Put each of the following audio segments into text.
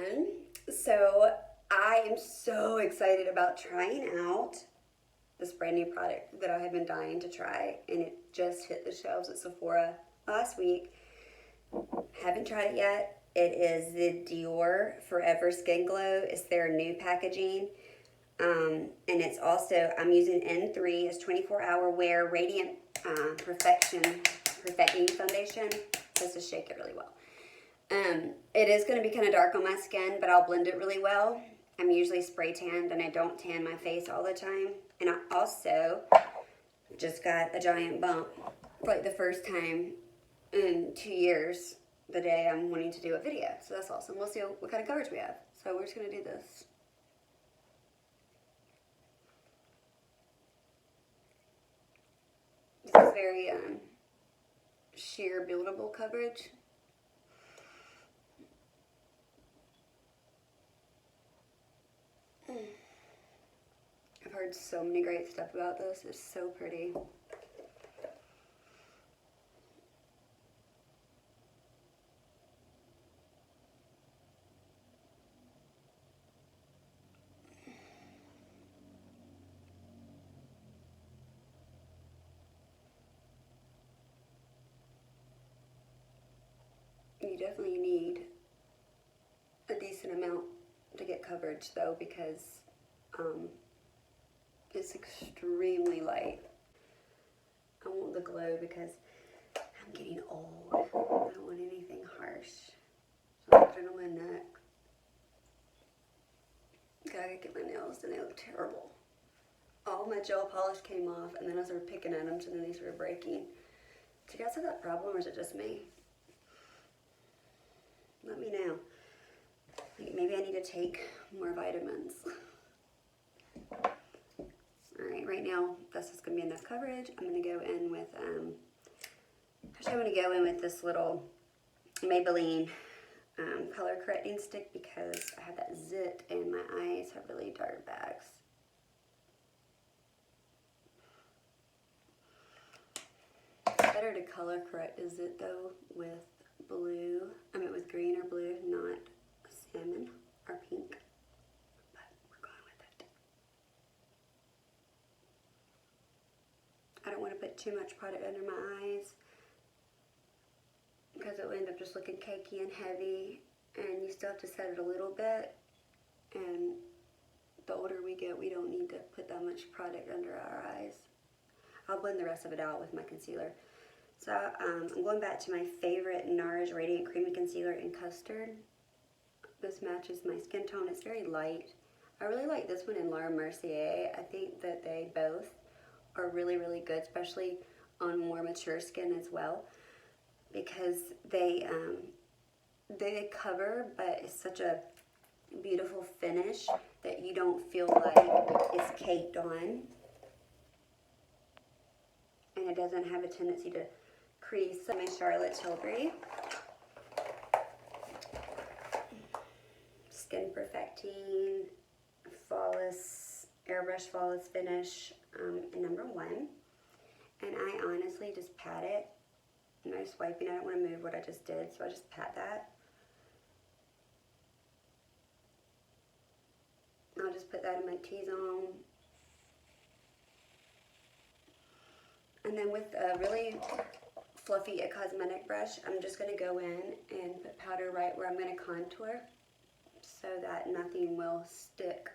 everyone. So I am so excited about trying out this brand new product that I have been dying to try, and it just hit the shelves at Sephora last week. Haven't tried it yet. It is the Dior Forever Glow. It's their new packaging. And it's also, I'm using N3 as 24-hour wear radiant perfecting foundation. Just to shake it really well. It is going to be kind of dark on my skin, but I'll blend it really well. I'm usually spray tanned, and I don't tan my face all the time. And I also just got a giant bump for like the first time in 2 years the day I'm wanting to do a video. So that's awesome. We'll see what kind of coverage we have. So we're just going to do this. This is very sheer buildable coverage. I've heard so many great stuff about this. It's so pretty. You definitely need a decent amount to get coverage though, because it's extremely light. I want the glow because I'm getting old. I don't want anything harsh. So I'm putting it on my neck. Gotta get my nails done. They look terrible. All my gel polish came off, and then I started picking at them, so then they started breaking. Do you guys have that problem, or is it just me? Let me know. Maybe I need to take more vitamins. Alright, right now this is going to be enough coverage. I'm going to go in with, actually I'm going to go in with this little Maybelline color correcting stick because I have that zit and my eyes have really dark bags. It's better to color correct a zit though with blue, with green or blue, not salmon or pink. But we're going with it. I don't want to put too much product under my eyes because it will end up just looking cakey and heavy, and you still have to set it a little bit, and the older we get, we don't need to put that much product under our eyes. I'll blend the rest of it out with my concealer. So I'm going back to my favorite NARS Radiant Creamy Concealer in Custard. This matches my skin tone. It's very light. I really like this one in Laura Mercier. I think that they both are really, really good, especially on more mature skin as well, because they cover, but it's such a beautiful finish that you don't feel like it's caked on, and it doesn't have a tendency to crease. My Charlotte Tilbury Skin Perfecting Flawless Airbrush Flawless Finish number 1, and I honestly just pat it. I'm just wiping. I don't want to move what I just did, so I just pat that. I'll just put that in my T-zone. And then with a really fluffy cosmetic brush, I'm just going to go in and put powder right where I'm going to contour so that nothing will stick.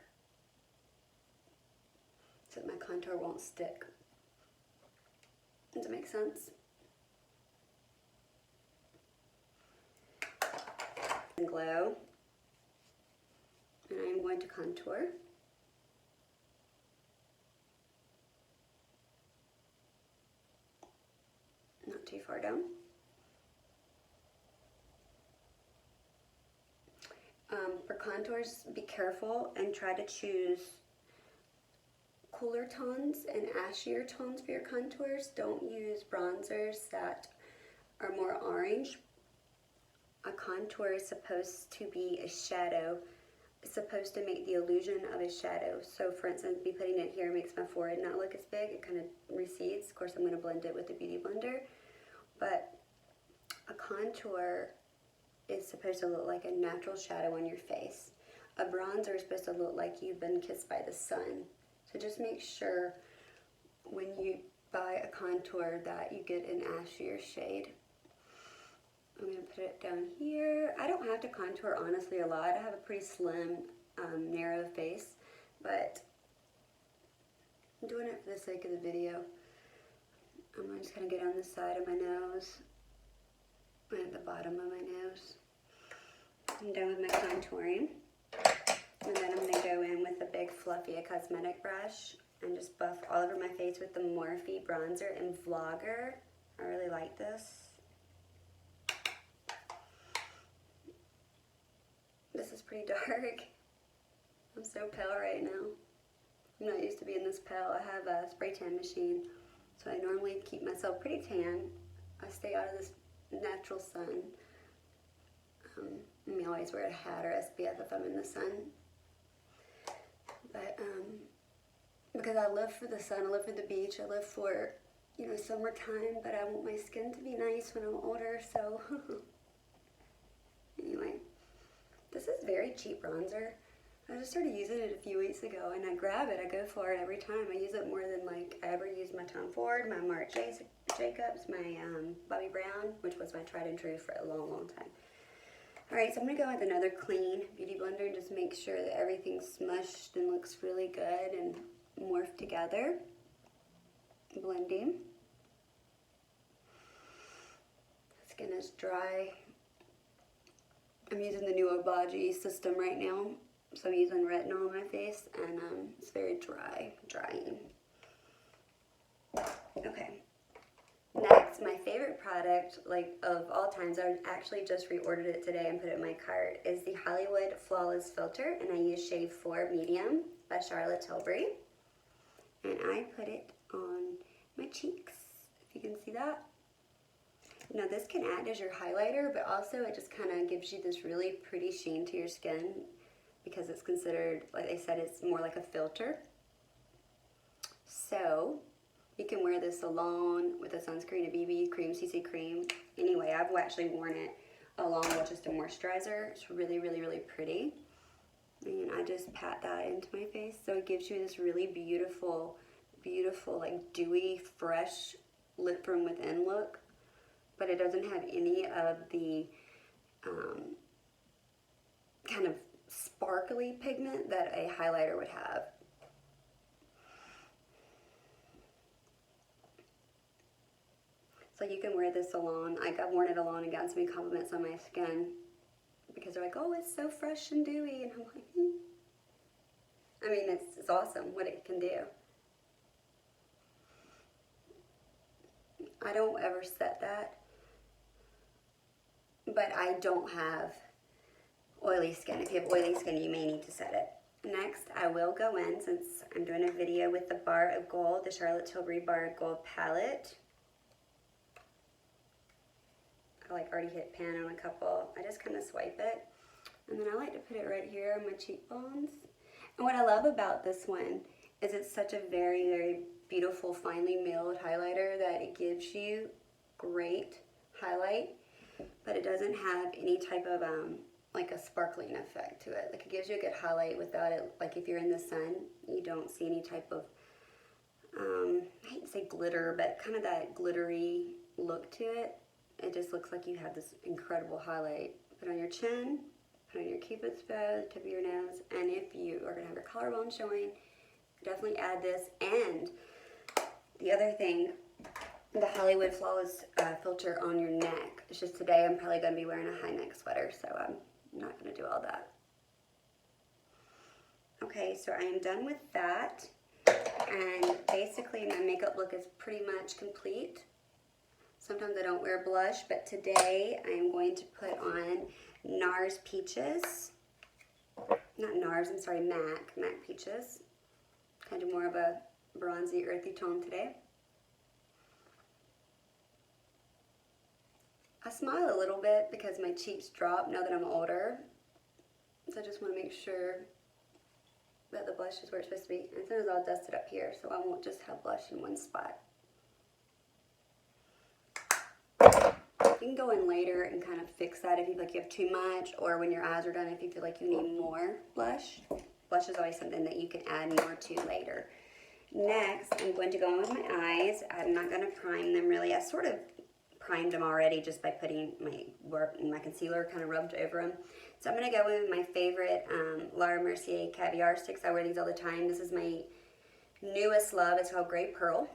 So that my contour won't stick. Does that make sense? And glow. And I'm going to contour. Not too far down. For contours, be careful and try to choose cooler tones and ashier tones for your contours. Don't use bronzers that are more orange. A contour is supposed to be a shadow. It's supposed to make the illusion of a shadow. So for instance, me putting it here makes my forehead not look as big. It kind of recedes. Of course, I'm going to blend it with the Beauty Blender. But a contour is supposed to look like a natural shadow on your face. A bronzer is supposed to look like you've been kissed by the sun. So just make sure when you buy a contour that you get an ashier shade. I'm going to put it down here. I don't have to contour honestly a lot. I have a pretty slim, narrow face, but I'm doing it for the sake of the video. I'm just going to get on the side of my nose and at the bottom of my nose. I'm done with my contouring. And then I'm going to go in with a big fluffy cosmetic brush and just buff all over my face with the Morphe bronzer in Vlogger. I really like this. This is pretty dark. I'm so pale right now. I'm not used to being this pale. I have a spray tan machine, so I normally keep myself pretty tan. I stay out of this natural sun. I always wear a hat or SPF if I'm in the sun. But because I live for the sun, I live for the beach, I live for, you know, summertime, but I want my skin to be nice when I'm older, so anyway. This is very cheap bronzer. I just started using it a few weeks ago, and I grab it, I go for it every time. I use it more than like I ever used my Tom Ford, my Marc Jacobs, my Bobbi Brown, which was my tried and true for a long, long time. Alright, so I'm going to go with another clean beauty blender and just make sure that everything's smushed and looks really good and morphed together. Blending. Skin is dry. I'm using the new Obagi system right now, so I'm using retinol on my face, and it's very drying. Okay. Next, my favorite product, like of all times, I actually just reordered it today and put it in my cart, is the Hollywood Flawless Filter, and I use shade 4 Medium by Charlotte Tilbury, and I put it on my cheeks, if you can see that. Now this can act as your highlighter, but also it just kind of gives you this really pretty sheen to your skin because it's considered, like they said, it's more like a filter. So you can wear this alone with a sunscreen, a BB cream, CC cream. Anyway, I've actually worn it along with just a moisturizer. It's really, really, really pretty. And I just pat that into my face. So it gives you this really beautiful, beautiful, like dewy, fresh lip from within look. But it doesn't have any of the kind of sparkly pigment that a highlighter would have. So you can wear this alone. I've worn it alone and gotten so many compliments on my skin because they're like, oh, it's so fresh and dewy. And I'm like, I mean, it's awesome what it can do. I don't ever set that, but I don't have oily skin. If you have oily skin, you may need to set it. Next, I will go in, since I'm doing a video, with the Bar of Gold, the Charlotte Tilbury Bar of Gold palette. I like already hit pan on a couple. I just kind of swipe it, and then I like to put it right here on my cheekbones. And what I love about this one is it's such a very, very beautiful, finely milled highlighter that it gives you great highlight, but it doesn't have any type of like a sparkling effect to it. Like it gives you a good highlight without it, like if you're in the sun, you don't see any type of, I hate to say glitter, but kind of that glittery look to it. It just looks like you have this incredible highlight. Put on your chin, put on your cupid's bow, the tip of your nose, and if you are going to have your collarbone showing, definitely add this. And the other thing, the Hollywood Flawless filter on your neck. It's just today I'm probably going to be wearing a high neck sweater, so I'm not going to do all that. Okay, so I am done with that, and basically my makeup look is pretty much complete. Sometimes I don't wear blush, but today I am going to put on NARS Peaches. Not NARS, I'm sorry, MAC Peaches. Kind of more of a bronzy, earthy tone today. I smile a little bit because my cheeks drop now that I'm older. So I just want to make sure that the blush is where it's supposed to be. And sometimes I'll dust it up here so I won't just have blush in one spot. You can go in later and kind of fix that if you feel like you have too much, or when your eyes are done, if you feel like you need more blush. Blush is always something that you can add more to later. Next, I'm going to go in with my eyes. I'm not going to prime them really. I sort of primed them already just by putting my concealer kind of rubbed over them. So I'm going to go in with my favorite Laura Mercier Caviar Sticks. I wear these all the time. This is my newest love. It's called Gray Pearl.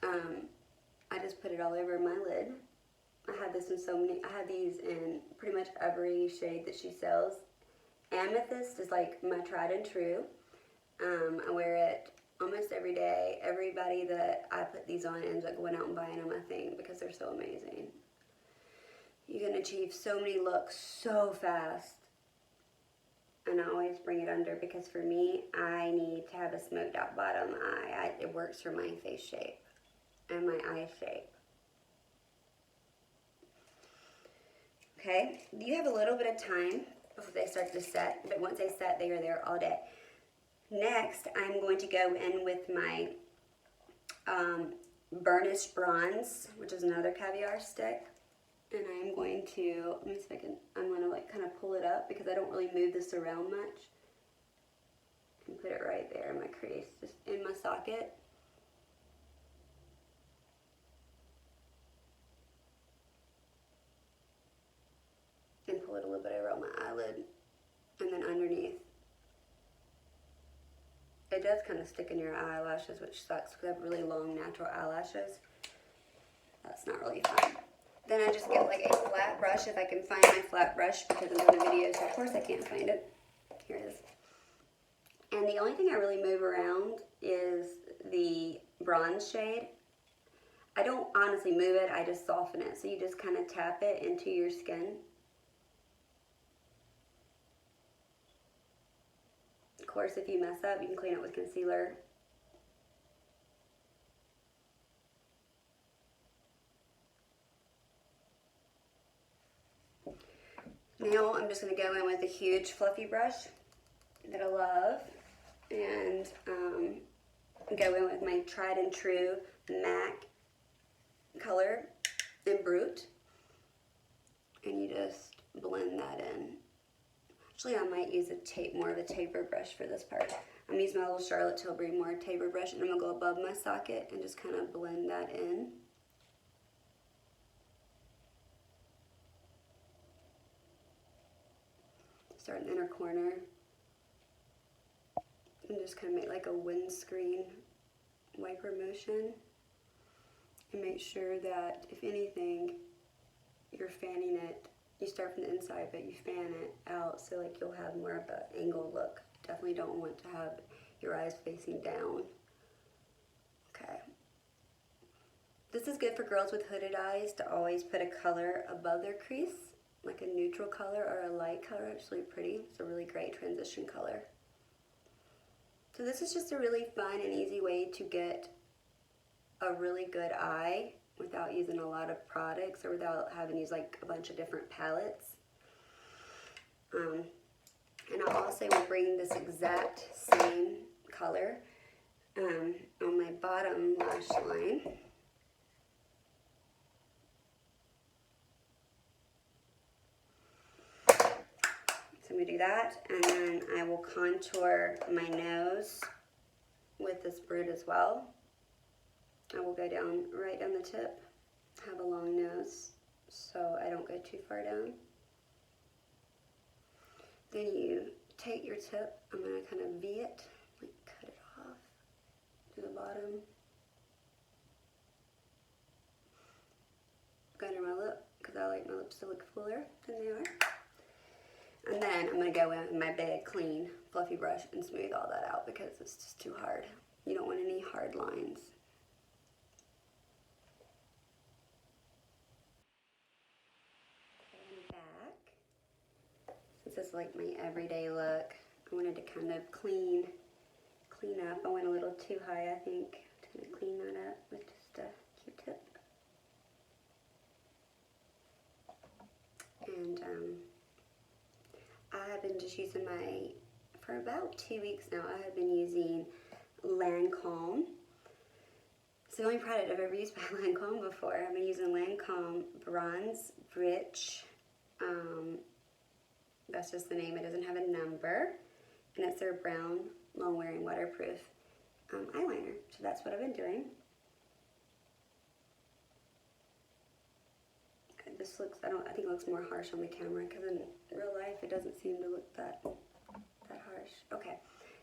I just put it all over my lid. I have this in I have these in pretty much every shade that she sells. Amethyst is like my tried and true. I wear it almost every day. Everybody that I put these on ends up going out and buying them, I think, because they're so amazing. You can achieve so many looks so fast. And I always bring it under because for me, I need to have a smoked out bottom eye. It works for my face shape and my eye shape. Okay, you have a little bit of time before they start to set, but once they set, they are there all day. Next, I'm going to go in with my Burnished Bronze, which is another caviar stick. And I'm going to, let me see if I can, I'm going to like kind of pull it up because I don't really move this around much. And put it right there in my crease, just in my socket. And pull it a little bit around my eyelid. And then underneath. It does kind of stick in your eyelashes, which sucks because I have really long natural eyelashes. That's not really fun. Then I just get like a flat brush if I can find my flat brush because I'm doing a video, so of course I can't find it. Here it is. And the only thing I really move around is the bronze shade. I don't honestly move it, I just soften it. So you just kind of tap it into your skin. Of course, if you mess up, you can clean it with concealer. Now I'm just going to go in with a huge fluffy brush that I love and go in with my tried and true MAC color in Brute, and you just blend that in. Actually, I might use more of a taper brush for this part. I'm using my little Charlotte Tilbury more taper brush, and I'm going to go above my socket and just kind of blend that in. Start in the inner corner and just kind of make like a windscreen wiper motion, and make sure that if anything you're fanning it, you start from the inside but you fan it out so like you'll have more of an angled look. Definitely don't want to have your eyes facing down. Okay. This is good for girls with hooded eyes to always put a color above their crease. Like a neutral color or a light color. It's really pretty. It's a really great transition color. So this is just a really fun and easy way to get a really good eye without using a lot of products or without having to use like a bunch of different palettes. And I also will bring this exact same color on my bottom lash line. So I'm going to do that, and then I will contour my nose with this Brute as well. I will go down right down the tip, have a long nose so I don't go too far down. Then you take your tip, I'm going to kind of V it, like cut it off to the bottom. Go under my lip because I like my lips to look fuller than they are. And then I'm going to go in with my big, clean, fluffy brush and smooth all that out because it's just too hard. You don't want any hard lines. Okay, I'm back. Since this is like my everyday look, I wanted to kind of clean up. I went a little too high, I think. I'm going to clean that up with just a Q-tip. And I have been just using for about 2 weeks now, I have been using Lancome It's the only product I've ever used by Lancome before. I've been using Lancome Bronze Rich. That's just the name. It doesn't have a number. And it's their brown, long-wearing, waterproof eyeliner. So that's what I've been doing. This looks, I think it looks more harsh on the camera because in real life it doesn't seem to look that harsh. Okay,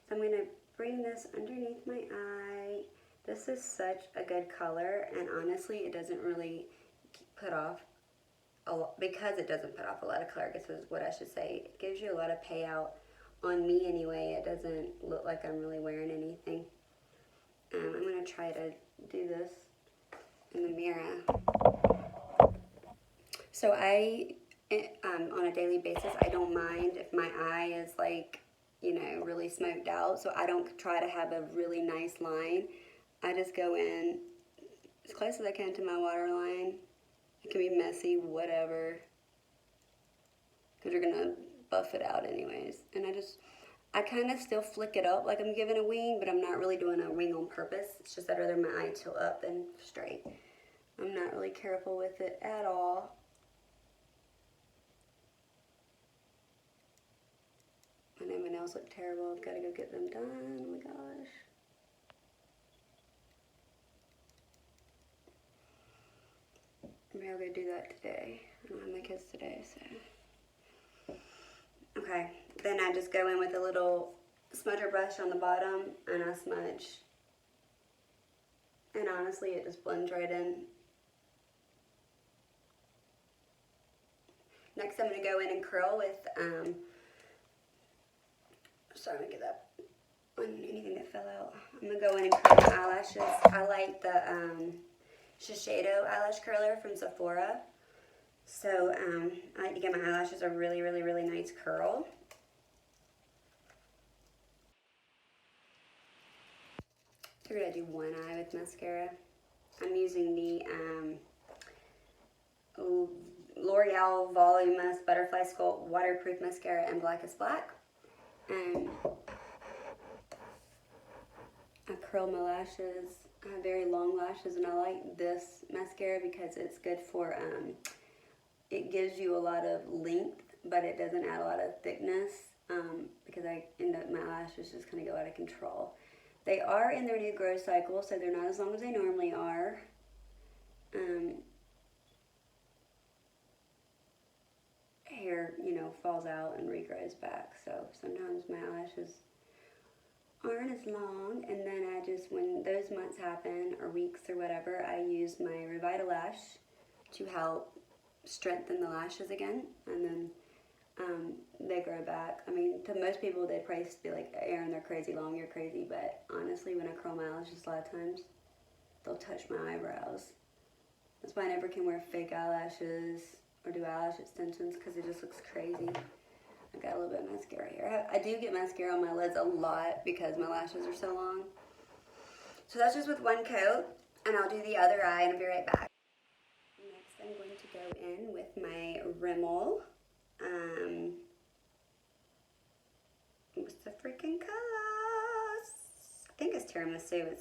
so I'm going to bring this underneath my eye. This is such a good color, and honestly it doesn't really put off a lot, because it doesn't put off a lot of color, I guess is what I should say. It gives you a lot of payout on me anyway. It doesn't look like I'm really wearing anything. I'm going to try to do this in the mirror. So on a daily basis, I don't mind if my eye is like, you know, really smoked out. So I don't try to have a really nice line. I just go in as close as I can to my waterline. It can be messy, whatever, because you're gonna buff it out anyways. And I kind of still flick it up like I'm giving a wing, but I'm not really doing a wing on purpose. It's just I'd rather my eye tilt up than straight. I'm not really careful with it at all. I know my nails look terrible. I've got to go get them done. Oh my gosh. Maybe I'll go do that today. I don't have my kids today, so. Okay, then I just go in with a little smudger brush on the bottom and I smudge. And honestly, it just blends right in. Next, I'm going to go in and curl with, sorry, I'm going to get that on anything that fell out. I'm going to go in and curl my eyelashes. I like the Shiseido eyelash curler from Sephora. So I like to give my eyelashes a really, really, really nice curl. So we're going to do one eye with mascara. I'm using the L'Oreal Voluminous Butterfly Sculpt Waterproof Mascara in Black is Black. And I curl my lashes. I have very long lashes, and I like this mascara because it's good for, it gives you a lot of length, but it doesn't add a lot of thickness, because I end up, my lashes just kind of go out of control. They are in their new growth cycle, so they're not as long as they normally are. Hair, you know, falls out and regrows back, so sometimes my eyelashes aren't as long, and then I just, when those months happen, or weeks or whatever, I use my Revitalash to help strengthen the lashes again, and then they grow back. I mean, to most people, they'd probably be like, Erin, they're crazy long, you're crazy, but honestly, when I curl my eyelashes a lot of times, they'll touch my eyebrows. That's why I never can wear fake eyelashes or do eyelash extensions, because it just looks crazy. I got a little bit of mascara here. I do get mascara on my lids a lot because my lashes are so long. So that's just with one coat, and I'll do the other eye and I'll be right back. Next, I'm going to go in with my Rimmel. What's the freaking color? I think it's tiramisu.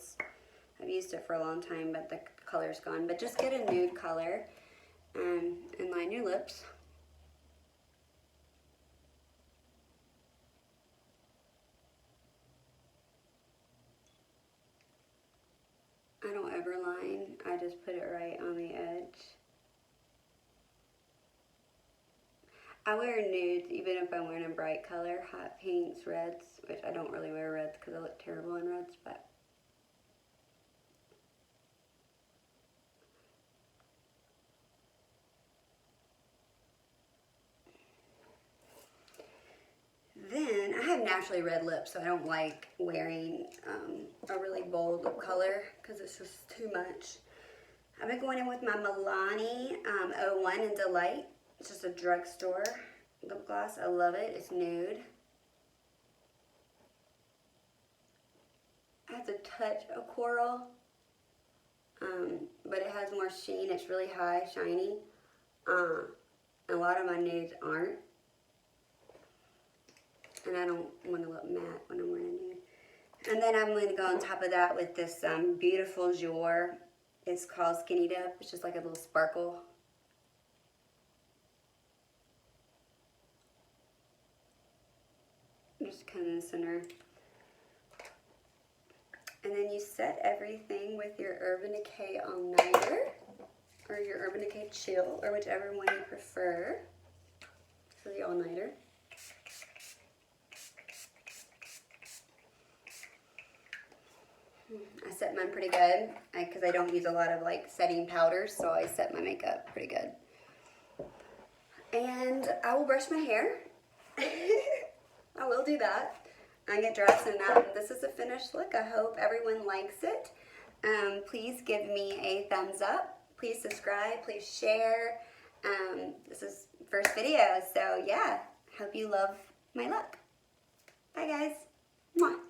I've used it for a long time, but the color's gone. But just get a nude color and line your lips. I don't ever line, I just put it right on the edge. I wear nudes even if I'm wearing a bright color, hot pinks, reds, which I don't really wear reds because I look terrible in reds, but then I have naturally red lips, so I don't like wearing a really bold lip color because it's just too much. I've been going in with my Milani 01 in Delight. It's just a drugstore lip gloss. I love it. It's nude. It has a touch of coral, but it has more sheen. It's really high, shiny. A lot of my nudes aren't. And I don't want to look matte when I'm wearing a nude. And then I'm going to go on top of that with this beautiful Dior. It's called Skinny Dip. It's just like a little sparkle. Just kind of in the center. And then you set everything with your Urban Decay All-Nighter, or your Urban Decay Chill, or whichever one you prefer for the All-Nighter. I set mine pretty good because I don't use a lot of like setting powders, so I set my makeup pretty good. And I will brush my hair. I will do that. I get dressed and this is a finished look. I hope everyone likes it. Please give me a thumbs up. Please subscribe. Please share. This is first video, so yeah. Hope you love my look. Bye guys. Mwah.